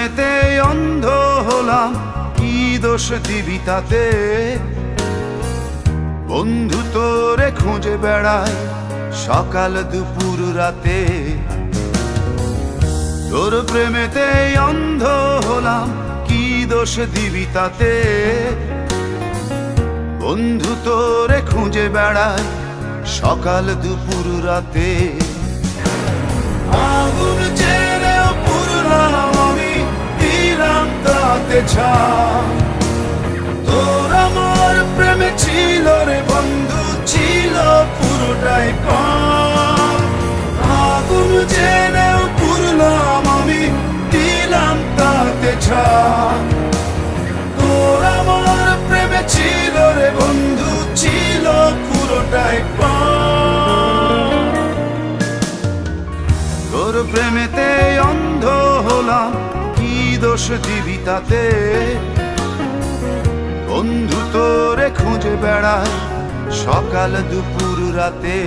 প্রেমেতে অন্ধ হলাম, কি দোষ দিবি তাতে? বন্ধু তোরে খুঁজে বেড়াই সকাল দুপুর রাতে। তোর প্রেমেতে অন্ধ হলাম, কি দোষ দিবি তাতে? বন্ধু তোরে খুঁজে বেড়াই সকাল দুপুর রাতে। আগুন জেলেও পুরলাম আমি, দিলাম তাতে ছাই। তোর আমার প্রেমে ছিল রে বন্ধু, ছিল পুরোটাই পাপ। আগুন জেলেও পুরলাম আমি, দিলাম তাতে ছাই। তোর আমার প্রেমে ছিল রে বন্ধু, ছিল পুরোটাই পাপ। তোর প্রেমেতে অন্ধ হলাম, কি দোষ দিবি তাতে? বন্ধু তোরে খুঁজে বেড়াই সকাল দুপুর রাতে।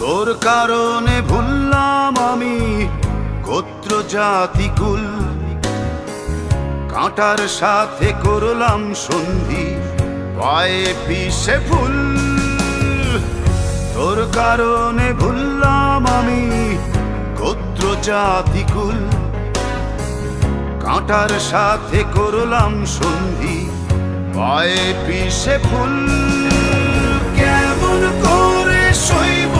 তোর কারণে ভুললাম আমি গোত্র জাতি কুল, কাঁটার সাথে করলাম সন্ধি, পায়ে পিষে ফুল। তোর কারণে ভুললাম আমি গোত্র জাতি কুল, কাঁটার সাথে করলাম সন্ধি, পায়ে পিষে ফুল। কেমন করে সইব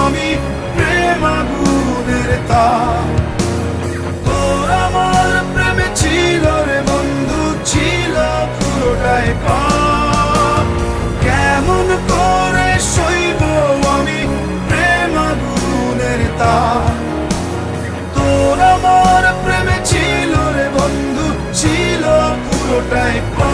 আমি প্রেম আগুনের তাপ? তোর আমার প্রেমে ছিল রে বন্ধু, ছিল পুরোটাই পাপ। কেমন করে সইব আমি প্রেম আগুনের তাপ? তোর আমার প্রেমে ছিল রে বন্ধু, ছিল পুরোটাই পাপ।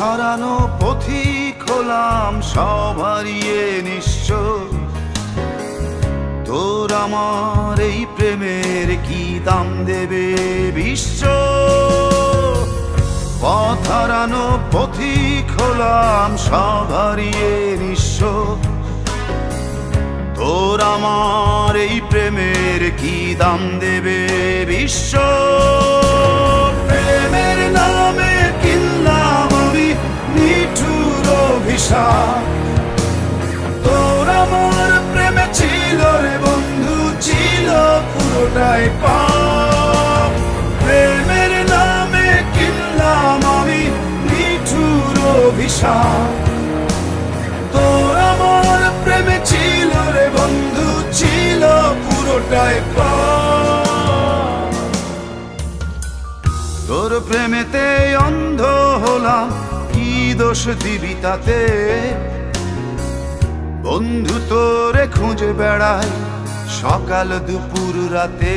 হারানো পথিক হলাম সব হারিয়ে নিঃস্ব। তোর আমার এই প্রেমের কি দাম দেবে বিশ্ব? পথ হারানো পথিক হলাম সব হারিয়ে নিঃস্ব। তোর আমার এই প্রেমের কি দাম দেবে বিশ্ব? প্রেমের নামে কিনলাম আমি নিঠুর অভিশাপ। তোর আমার প্রেমে ছিল রে বন্ধু, ছিল পুরোটাই পাপ। প্রেমের নামে কিনলাম আমি নিঠুর অভিশাপ। তোর আমার প্রেমে ছিল রে বন্ধু, ছিল পুরোটাই পাপ। তোর প্রেমেতে অন্ধ হলাম, কি দোষ দিবি তাতে? বন্ধু তোরে খুঁজে বেড়াই সকাল দুপুর রাতে।